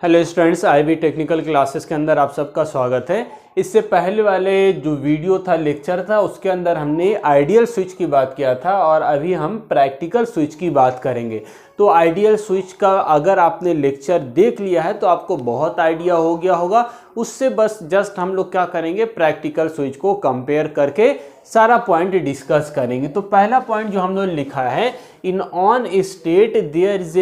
Hello students, IB technical classes के अंदर आप सबका स्वागत है। इससे पहले वाले जो वीडियो था, लेक्चर था, उसके अंदर हमने आइडियल स्विच की बात किया था और अभी हम प्रैक्टिकल स्विच की बात करेंगे। तो आइडियल स्विच का अगर आपने लेक्चर देख लिया है तो आपको बहुत आइडिया हो गया होगा। उससे बस जस्ट हम लोग क्या करेंगे, प्रैक्टिकल स्विच को कंपेयर करके सारा पॉइंट डिस्कस करेंगे। तो पहला पॉइंट जो हम लोग लिखा है, in on state there is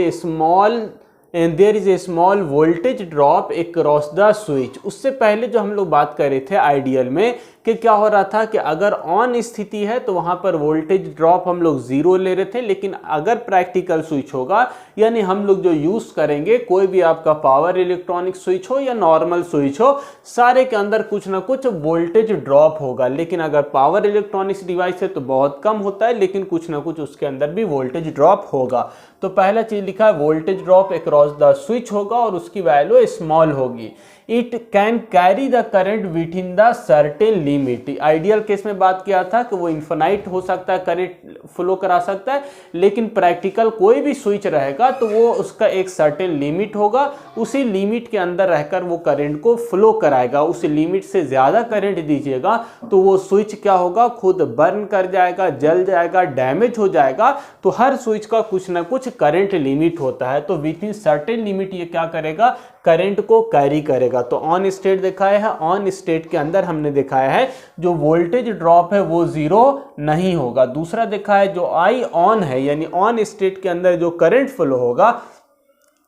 a small voltage drop across the switch. उससे पहले जो हम लोग बात कर रहे थे आइडियल में कि क्या हो रहा था कि अगर ऑन स्थिति है तो वहां पर वोल्टेज ड्रॉप हम लोग 0 ले रहे थे, लेकिन अगर प्रैक्टिकल स्विच होगा यानी हम लोग जो यूज करेंगे, कोई भी आपका पावर इलेक्ट्रॉनिक स्विच हो या नॉर्मल स्विच हो, सारे के अंदर कुछ ना कुछ वोल्टेज ड्रॉप होगा। लेकिन अगर पावर इलेक्ट्रॉनिक्स डिवाइस है तो बहुत कम होता है, लेकिन कुछ ना कुछ उसके अंदर भी वोल्टेज ड्रॉप होगा। तो पहला चीज लिखा है voltage drop across the switch होगा और उसकी वैल्यू स्मॉल होगी। It can carry the current with in the certain limit. Ideal case में बात किया था कि वो इन्फिनाइट हो सकता है, करंट फ्लो करा सकता है, लेकिन प्रैक्टिकल कोई भी स्विच रहेगा तो वो उसका एक सर्टेन लिमिट होगा, उसी लिमिट के अंदर रहकर वो करंट को फ्लो कराएगा। उस लिमिट से ज्यादा करंट दीजिएगा तो वो स्विच क्या होगा, खुद बर्न कर जाएगा, जल जाएगा, डैमेज हो जाएगा। तो हर स्विच का कुछ ना कुछ करंट लिमिट होता है, तो विद इन सर्टेन लिमिट ये क्या करेगा, करंट को कैरी करेगा। तो ऑन स्टेट दिखाया है, ऑन स्टेट के अंदर हमने दिखाया है जो वोल्टेज ड्रॉप है वो 0 नहीं होगा। दूसरा देखा है जो आई ऑन है, यानी ऑन स्टेट के अंदर जो करंट फ्लो होगा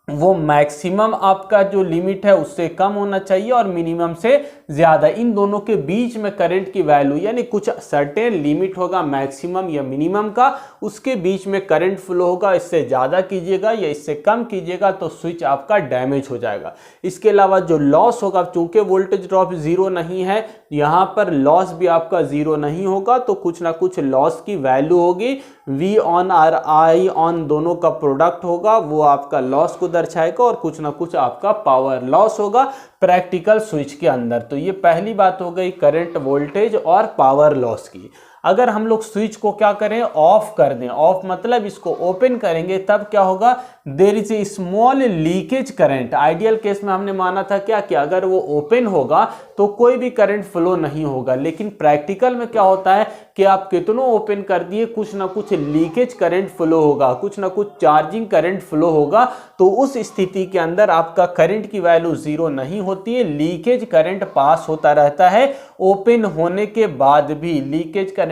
वो मैक्सिमम आपका जो लिमिट है उससे कम होना चाहिए और मिनिमम से ज्यादा। इन दोनों के बीच में करंट की वैल्यू यानी कुछ सर्टेन लिमिट होगा मैक्सिमम या मिनिमम का, उसके बीच में करंट फ्लो होगा। इससे ज्यादा कीजिएगा या इससे कम कीजिएगा तो स्विच आपका डैमेज हो जाएगा। इसके अलावा जो लॉस होगा, चूंकि वोल्टेज ड्रॉप 0 नहीं है, यहां पर लॉस भी आपका 0 नहीं होगा, तो कुछ ना कुछ लॉस की वैल्यू होगी। V ऑन और I ऑन दोनों का प्रोडक्ट होगा, वो आपका लॉस को दर्शाएगा और कुछ ना कुछ आपका पावर लॉस होगा प्रैक्टिकल स्विच के अंदर। तो ये पहली बात हो गई करंट, वोल्टेज और पावर लॉस की। अगर हम लोग स्विच को क्या करें, ऑफ कर दें, ऑफ मतलब इसको ओपन करेंगे, तब क्या होगा, there is a small leakage current. Ideal case में हमने माना था क्या कि अगर वो ओपन होगा तो कोई भी करंट फ्लो नहीं होगा, लेकिन प्रैक्टिकल में क्या होता है कि आप कितनों ओपन कर दिए, कुछ ना कुछ लीकेज करंट फ्लो होगा, कुछ ना कुछ चार्जिंग करंट फ्लो होगा। तो उस स्थिति के अंदर आपका करंट की वैल्यू 0 नहीं होती है, लीकेज करंट पास होता रहता है। ओपन होने के बाद भी leakage current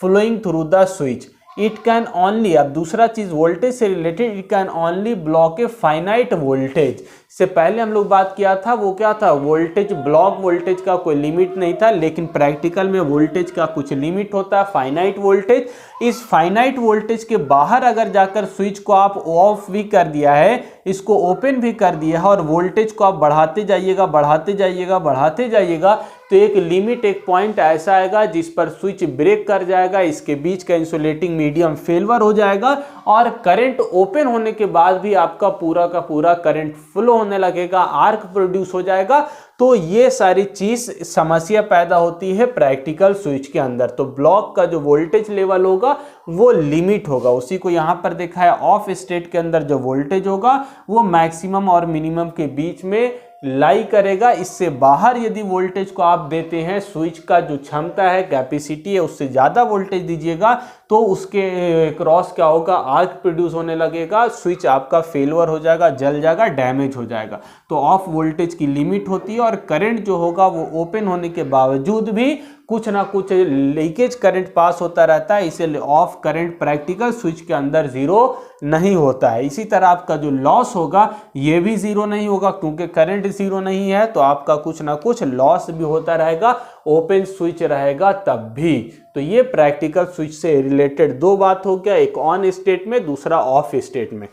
flowing through the switch. It can only, अब दूसरा चीज वोल्टेज से related, it can only block a finite voltage. से पहले हम लोग बात किया था वो क्या था, वोल्टेज ब्लॉक, वोल्टेज का कोई लिमिट नहीं था, लेकिन प्रैक्टिकल में वोल्टेज का कुछ लिमिट होता है, फाइनाइट वोल्टेज। इस फाइनाइट वोल्टेज के बाहर अगर जाकर स्विच को आप ऑफ भी कर दिया है, इसको ओपन भी कर दिया है और वोल्टेज को आप बढ़ाते जाइएगा, बढ़ाते जाइएगा, बढ़ाते जाइएगा, तो एक लिमिट, एक पॉइंट ऐसा आएगा जिस पर स्विच ब्रेक कर जाएगा, इसके बीच का इंसुलेटिंग मीडियम फेल्वर हो जाएगा और करंट ओपन होने के बाद भी आपका पूरा का पूरा करंट फ्लो होने लगेगा, आर्क प्रोड्यूस हो जाएगा। तो ये सारी चीज समस्या पैदा होती है प्रैक्टिकल स्विच के अंदर। तो ब्लॉक का जो वोल्टेज लेवल होगा वो लिमिट होगा, उसी को यहां पर देखा है। ऑफ स्टेट के अंदर जो वोल्टेज होगा वो मैक्सिमम और मिनिमम के बीच में लाई करेगा। इससे बाहर यदि वोल्टेज को आप देते हैं, स्विच का जो क्षमता है, कैपेसिटी है, उससे ज्यादा वोल्टेज दीजिएगा तो उसके क्रॉस क्या होगा, आर्क प्रोड्यूस होने लगेगा, स्विच आपका फेलवर हो जाएगा, जल जाएगा, डैमेज हो जाएगा। तो ऑफ वोल्टेज की लिमिट होती है और करंट जो होगा वो ओपन होने के बावजूद भी कुछ ना कुछ लीकेज करंट पास होता रहता है, इसलिए ऑफ करंट प्रैक्टिकल स्विच के अंदर 0 नहीं होता है। इसी तरह आपका जो लॉस होगा ये भी 0 नहीं होगा, क्योंकि करंट 0 नहीं है तो आपका कुछ ना कुछ लॉस भी होता रहेगा, ओपन स्विच रहेगा तब भी। तो ये प्रैक्टिकल स्विच से रिलेटेड दो बात हो गया, एक ऑन स्टेट में, दूसरा ऑफ स्टेट में।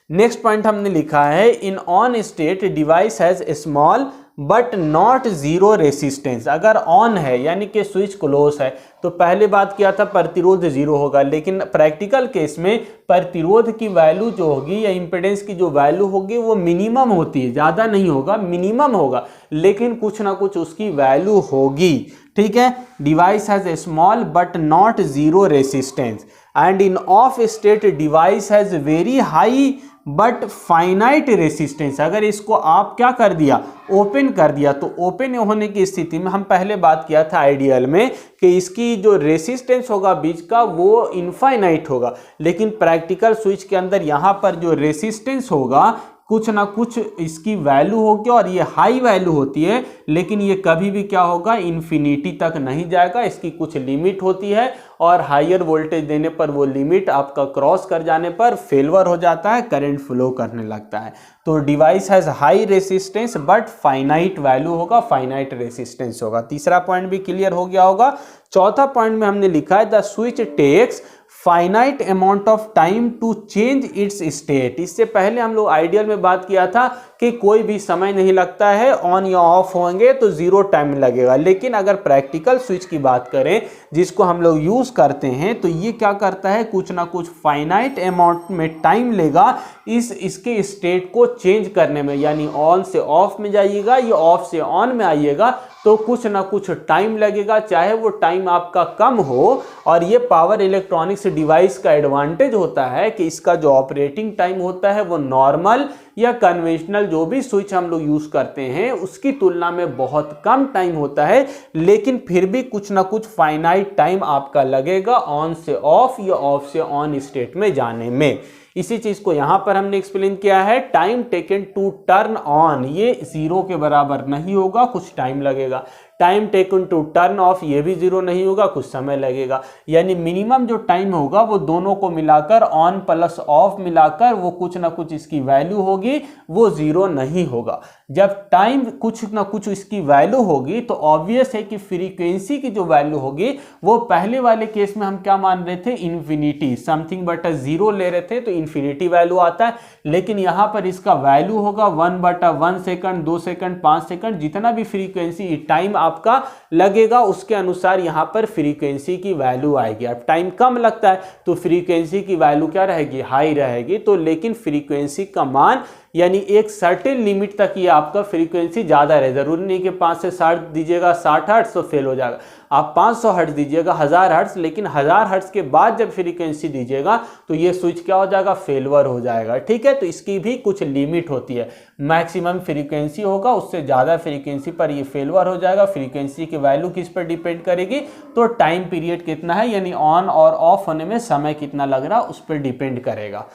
नेक्स्ट पॉइंट हमने लिखा है, in on state device has a small but not 0 resistance. अगर ऑन है यानी कि स्विच क्लोज है तो पहले बात किया था प्रतिरोध 0 होगा, लेकिन प्रैक्टिकल केस में प्रतिरोध की वैल्यू जो होगी या इंपेडेंस की जो वैल्यू होगी वो मिनिमम होती है, ज्यादा नहीं होगा, मिनिमम होगा, लेकिन कुछ ना कुछ उसकी वैल्यू होगी। ठीक है, device has a small but not 0 resistance and in of state device has very high but finite resistance, अगर इसको आप क्या कर दिया, ओपन कर दिया, तो ओपन होने की स्थिति में हम पहले बात किया था आइडियल में कि इसकी जो रेसिस्टेंस होगा बीच का वो इनफाइनाइट होगा, लेकिन प्रैक्टिकल स्विच के अंदर यहाँ पर जो रेसिस्टेंस होगा कुछ ना कुछ इसकी वैल्यू होगी और ये हाई वैल्यू होती है, लेकिन ये कभी भी क्या होगा, इन्फिनिटी तक नहीं जाएगा, इसकी कुछ लिमिट होती है और हायर वोल्टेज देने पर वो लिमिट आपका क्रॉस कर जाने पर फेलवर हो जाता है, करंट फ्लो करने लगता है। तो device has high resistance but finite value होगा, फाइनाइट रेसिस्टेंस होगा। तीसरा पॉइंट भी क्लियर हो गया होगा। चौथा पॉइंट में हमने लिखा है the switch takes finite amount of time to change its state. इससे पहले हम लोग आइडियल में बात किया था कि कोई भी समय नहीं लगता है, ऑन या ऑफ होंगे तो जीरो टाइम लगेगा, लेकिन अगर प्रैक्टिकल स्विच की बात करें जिसको हम लोग यूज करते हैं तो ये क्या करता है, कुछ ना कुछ फाइनाइट अमाउंट में टाइम लेगा इसके स्टेट को चेंज करने में, यानी ऑन से ऑफ में जाइएगा या ऑफ से ऑन में आइएगा तो कुछ ना कुछ टाइम लगेगा, चाहे वो टाइम आपका कम हो। और ये पावर इलेक्ट्रॉनिक्स डिवाइस का एडवांटेज होता है कि इसका जो ऑपरेटिंग टाइम होता है वो नॉर्मल या कन्वेंशनल जो भी स्विच हम लोग यूज करते हैं उसकी तुलना में बहुत कम टाइम होता है, लेकिन फिर भी कुछ ना कुछ फाइनाइट टाइम आपका लगेगा ऑन से ऑफ या ऑफ से ऑन स्टेट में जाने में। इसी चीज को यहां पर हमने एक्सप्लेन किया है, time taken to turn on ये जीरो के बराबर नहीं होगा, कुछ टाइम लगेगा। Time taken to turn off ये भी जीरो नहीं होगा, कुछ समय लगेगा। यानी मिनिमम जो टाइम होगा वो दोनों को मिलाकर ऑन प्लस ऑफ मिलाकर वो कुछ ना कुछ इसकी वैल्यू होगी, वो जीरो नहीं होगा। जब टाइम कुछ ना कुछ इसकी वैल्यू होगी तो ऑब्वियस है कि फ्रीक्वेंसी की जो वैल्यू होगी वो पहले वाले केस में हम क्या मान रहे थे, इन्फिनिटी, समथिंग बटा जीरो ले रहे थे तो इन्फिनिटी वैल्यू आता है, लेकिन यहां पर इसका वैल्यू होगा 1/1 सेकंड, 2 सेकंड, 5 सेकंड, जितना भी फ्रीक्वेंसी टाइम आपका लगेगा उसके अनुसार यहां पर फ्रीक्वेंसी की वैल्यू आएगी। अब टाइम कम लगता है तो फ्रीक्वेंसी की वैल्यू क्या रहेगी, हाई रहेगी। तो लेकिन फ्रीक्वेंसी का मान यानी एक सर्टेन लिमिट तक ये आपका फ्रीक्वेंसी ज़्यादा रहे, जरूरी नहीं कि 5 से 60 दीजिएगा 60 हर्ट्ज तो फेल हो जाएगा, आप 500 हर्ट्ज दीजिएगा 1000 हर्ट्ज, लेकिन 1000 हर्ट्ज के बाद जब फ्रीक्वेंसी दीजिएगा तो ये स्विच क्या हो जाएगा, फेलवर हो जाएगा। ठीक है, तो इसकी भी कुछ लिमिट होती है, मैक्सिमम फ्रीक्वेंसी होगा, उससे ज़्यादा फ्रीक्वेंसी पर ये फेलवर हो जाएगा। फ्रीक्वेंसी की वैल्यू किस पर डिपेंड करेगी, तो टाइम पीरियड कितना है, यानी ऑन और ऑफ होने में समय कितना लग रहा उस पर डिपेंड करेगा।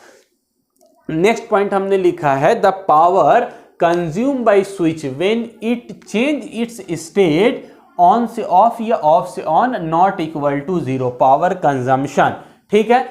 नेक्स्ट पॉइंट हमने लिखा है the power consume by switch when it change its state on से ऑफ या ऑफ से on not equal to zero. Power consumption, ठीक है,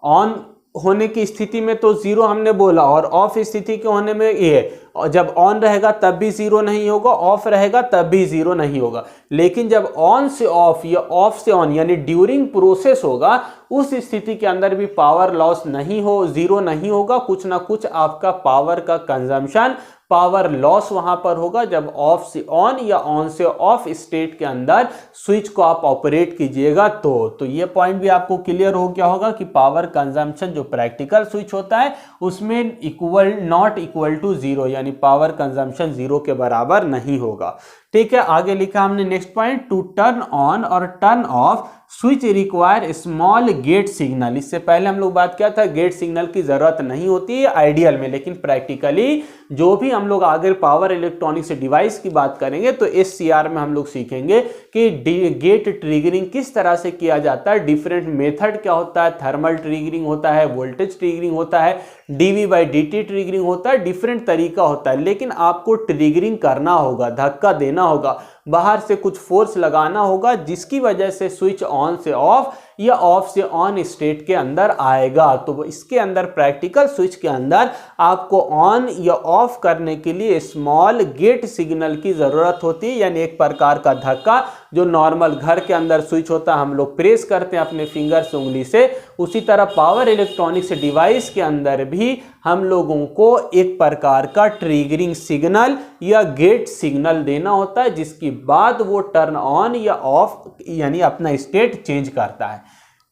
ऑन होने की स्थिति में तो जीरो हमने बोला और ऑफ स्थिति के होने में ये, जब ऑन रहेगा तब भी जीरो नहीं होगा, ऑफ रहेगा तब भी जीरो नहीं होगा। लेकिन जब ऑन से ऑफ या ऑफ से ऑन यानी ड्यूरिंग प्रोसेस होगा उस स्थिति के अंदर भी पावर लॉस नहीं हो, जीरो नहीं होगा, कुछ ना कुछ आपका पावर का कंजम्पशन, पावर लॉस वहां पर होगा जब ऑफ से ऑन या ऑन से ऑफ स्टेट के अंदर स्विच को आप ऑपरेट कीजिएगा। तो ये पॉइंट भी आपको क्लियर हो गया होगा कि पावर कंजम्पशन जो प्रैक्टिकल स्विच होता है उसमें equal not equal to zero, यानी पावर कंजम्पशन जीरो के बराबर नहीं होगा। ठीक है, आगे लिखा हमने next point, to turn on और turn off switch require small gate signal. इससे पहले हम लोग बात किया था गेट सिग्नल की जरूरत नहीं होती है आइडियल में, लेकिन प्रैक्टिकली जो भी हम लोग आगे पावर इलेक्ट्रॉनिक्स डिवाइस की बात करेंगे तो SCR में हम लोग सीखेंगे कि गेट ट्रिगरिंग किस तरह से किया जाता है, डिफरेंट मेथड क्या होता है, थर्मल ट्रिगरिंग होता है, वोल्टेज ट्रिगरिंग होता है, dV/dt ट्रिगरिंग होता है, डिफरेंट तरीका होता है। लेकिन आपको ट्रिगरिंग करना होगा, धक्का देना होगा, बाहर से कुछ फोर्स लगाना होगा जिसकी वजह से स्विच ऑन से ऑफ या ऑफ से ऑन स्टेट के अंदर आएगा। तो इसके अंदर प्रैक्टिकल स्विच के अंदर आपको ऑन या ऑफ करने के लिए स्मॉल गेट सिग्नल की जरूरत होती है, यानी एक प्रकार का धक्का जो नॉर्मल घर के अंदर स्विच होता है हम लोग प्रेस करते हैं अपने फिंगर से, उंगली से, उसी तरह पावर इलेक्ट्रॉनिक्स डिवाइस के अंदर भी हम लोगों को एक प्रकार का ट्रिगरिंग सिग्नल या गेट सिग्नल देना होता है जिसकी बाद वो टर्न ऑन या ऑफ यानी अपना स्टेट चेंज करता है।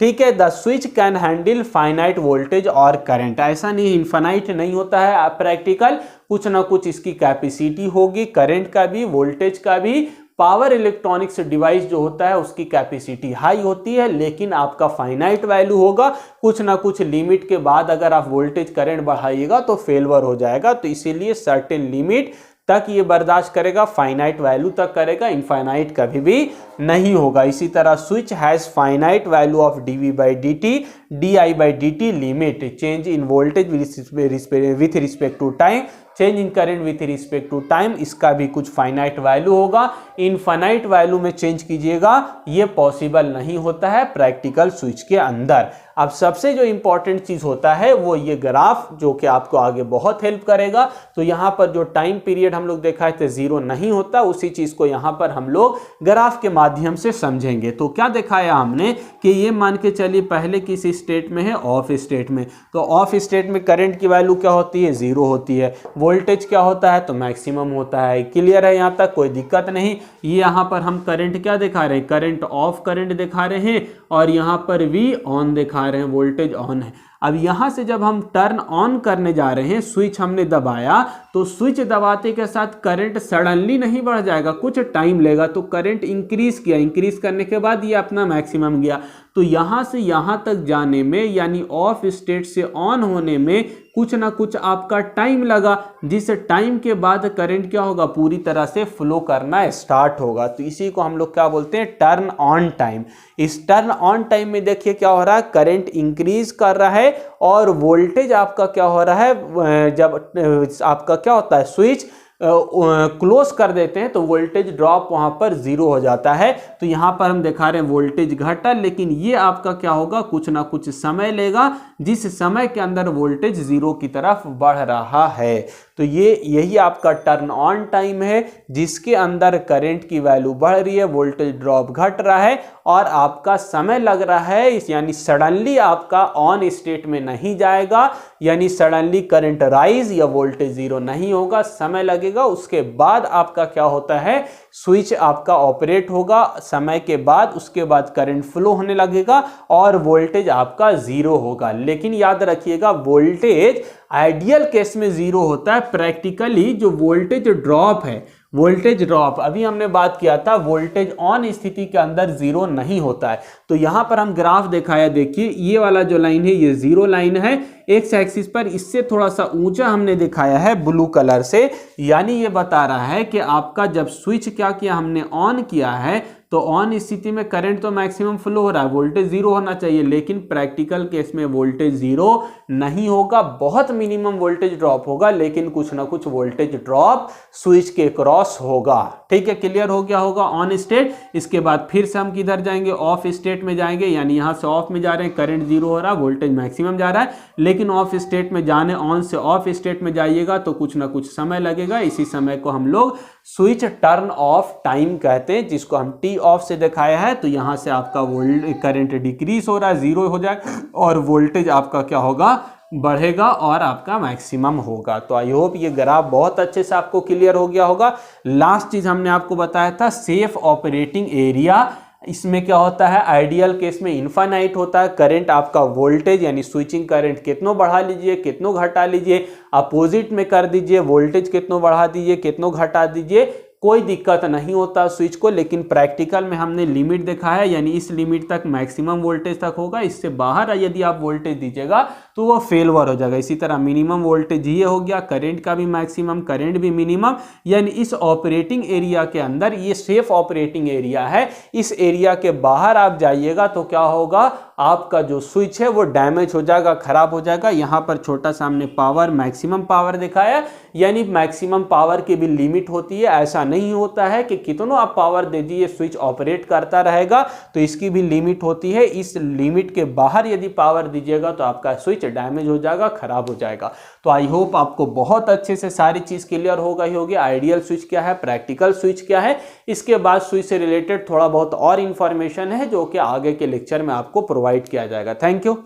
ठीक है, the switch can handle finite voltage और करंट। ऐसा नहीं इनफाइनाइट नहीं होता है प्रैक्टिकल, कुछ ना कुछ इसकी कैपेसिटी होगी, करंट का भी वोल्टेज का भी, पावर इलेक्ट्रॉनिक्स डिवाइस जो होता है उसकी कैपेसिटी हाई होती है, लेकिन आपका फाइनाइट वैल्यू होगा, कुछ ना कुछ लिमिट के बाद अगर आप वोल्टेज करंट बढ़ाइएगा तो फेलवर हो जाएगा। तो इसीलिए सर्टेन लिमिट तक ये बर्दाश्त करेगा, फाइनाइट वैल्यू तक करेगा, इनफाइनाइट कभी भी नहीं होगा। इसी तरह switch has finite value of dV by dt, di by dt limit, change in voltage with respect to time, change in current with respect to time, इसका भी कुछ फाइनाइट वैल्यू होगा। इनफाइनाइट वैल्यू में चेंज कीजिएगा, ये possible नहीं होता है प्रैक्टिकल स्विच के अंदर। अब सबसे जो इंपॉर्टेंट चीज होता है वो ये ग्राफ, जो कि आपको आगे बहुत हेल्प करेगा। तो यहाँ पर जो टाइम पीरियड हम लोग देखा है जीरो नहीं होता, उसी चीज को यहाँ पर हम लोग ग्राफ के माध्यम से समझेंगे। तो क्या दिखाया हमने कि ये मान के चलिए पहले किस स्टेट में है, ऑफ स्टेट में। तो ऑफ स्टेट में करंट की वैल्यू क्या होती है, जीरो होती है। वोल्टेज क्या होता है, तो मैक्सिमम होता है। क्लियर है, यहाँ तक कोई दिक्कत नहीं। ये यहाँ पर हम करंट क्या दिखा रहे हैं, करंट ऑफ करंट दिखा रहे हैं, और यहाँ पर भी ऑन दिखा रहे हैं, वोल्टेज ऑन है। अब यहां से जब हम टर्न ऑन करने जा रहे हैं, स्विच हमने दबाया, तो स्विच दबाते के साथ करंट सडनली नहीं बढ़ जाएगा, कुछ टाइम लेगा। तो करंट इंक्रीज किया, इंक्रीज करने के बाद ये अपना मैक्सिमम गया। तो यहां से यहां तक जाने में, यानी ऑफ स्टेट से ऑन होने में कुछ ना कुछ आपका टाइम लगा, जिस टाइम के बाद करंट क्या होगा, पूरी तरह से फ्लो करना स्टार्ट होगा। तो इसी को हम लोग क्या बोलते हैं, टर्न ऑन टाइम। इस टर्न ऑन टाइम में देखिए क्या हो रहा है, करंट इंक्रीज कर रहा है और वोल्टेज आपका क्या हो रहा है, जब आपका क्या होता है, स्विच क्लोज कर देते हैं तो वोल्टेज ड्रॉप वहां पर जीरो हो जाता है। तो यहां पर हम दिखा रहे हैं वोल्टेज घटा, लेकिन ये आपका क्या होगा, कुछ ना कुछ समय लेगा, जिस समय के अंदर वोल्टेज जीरो की तरफ बढ़ रहा है। तो ये यही आपका टर्न ऑन टाइम है, जिसके अंदर करंट की वैल्यू बढ़ रही है, वोल्टेज ड्रॉप घट रहा है और आपका समय लग रहा है। यानी सडनली आपका ऑन स्टेट में नहीं जाएगा, यानी सडनली करंट राइज या वोल्टेज जीरो नहीं होगा, समय लगेगा। उसके बाद आपका क्या होता है, स्विच आपका ऑपरेट होगा, समय के बाद उसके बाद करंट फ्लो होने लगेगा और वोल्टेज आपका जीरो होगा। लेकिन याद रखिएगा, वोल्टेज आइडियल केस में जीरो होता है, प्रैक्टिकली जो वोल्टेज ड्रॉप है, वोल्टेज ड्रॉप अभी हमने बात किया था, वोल्टेज ऑन स्थिति के अंदर जीरो नहीं होता है। तो यहां पर हम ग्राफ दिखाया, देखिए ये वाला जो लाइन है ये जीरो लाइन है एक्स एक्सिस पर, इससे थोड़ा सा ऊंचा हमने दिखाया है ब्लू कलर से, यानी ये बता रहा है कि आपका जब स्विच क्या किया हमने, ऑन किया है, तो ऑन स्थिति में करंट तो मैक्सिमम फ्लो हो रहा है, वोल्टेज जीरो होना चाहिए, लेकिन प्रैक्टिकल केस में वोल्टेज जीरो नहीं होगा, बहुत मिनिमम वोल्टेज ड्रॉप होगा, लेकिन कुछ ना कुछ वोल्टेज ड्रॉप स्विच के क्रॉस होगा। ठीक है, क्लियर हो गया होगा ऑन स्टेट। इसके बाद फिर से हम किधर जाएंगे, ऑफ स्टेट में जाएंगे, यानी यहां से ऑफ में जा रहे हैं, करंट जीरो हो रहा है, वोल्टेज मैक्सिमम जा रहा है, लेकिन ऑफ स्टेट में जाने, ऑन से ऑफ स्टेट में जाइएगा तो कुछ ना कुछ समय लगेगा। इसी समय को हम लोग स्विच टर्न ऑफ टाइम कहते हैं, जिसको हम टी ऑफ से दिखाया है। तो यहां से आपका करंट डिक्रीज हो रहा है, जीरो हो जाए और वोल्टेज आपका क्या होगा, बढ़ेगा और आपका मैक्सिमम होगा। तो आई होप ये ग्राफ बहुत अच्छे से आपको क्लियर हो गया होगा। लास्ट चीज हमने आपको बताया था, सेफ ऑपरेटिंग एरिया। इसमें क्या होता है, आइडियल केस में इनफाइनाइट होता है, करंट आपका वोल्टेज यानी स्विचिंग करंट कितनों बढ़ा लीजिए, कितनों घटा लीजिए, अपोजिट में कर दीजिए, वोल्टेज कितनों बढ़ा दीजिए, कितनों घटा दीजिए, कोई दिक्कत नहीं होता स्विच को। लेकिन प्रैक्टिकल में हमने लिमिट देखा है, यानी इस लिमिट तक मैक्सिमम वोल्टेज तक होगा, इससे बाहर यदि आप वोल्टेज दीजिएगा तो वो फेलवर हो जाएगा। इसी तरह मिनिमम वोल्टेज ये हो गया, करंट का भी मैक्सिमम, करंट भी मिनिमम, यानी इस ऑपरेटिंग एरिया के अंदर ये सेफ ऑपरेटिंग एरिया है। इस एरिया के बाहर आप जाइएगा तो क्या होगा, आपका जो स्विच है वो डैमेज हो जाएगा, खराब हो जाएगा। यहां पर छोटा सा हमने पावर, मैक्सिमम पावर दिखाया, यानी मैक्सिमम पावर की भी लिमिट होती है। ऐसा नहीं होता है कि कितनों आप पावर दे दिए स्विच ऑपरेट करता रहेगा, तो इसकी भी लिमिट होती है। इस लिमिट के बाहर यदि पावर दीजिएगा तो आपका स्विच डैमेज हो जाएगा, खराब हो जाएगा। तो आई होप आपको बहुत अच्छे से सारी चीज क्लियर हो गई होगी। आइडियल स्विच क्या है, प्रैक्टिकल स्विच क्या है, इसके बाद स्विच से रिलेटेड थोड़ा बहुत और इंफॉर्मेशन है जो कि आगे के लेक्चर में आपको प्रोवाइड किया जाएगा। Thank you.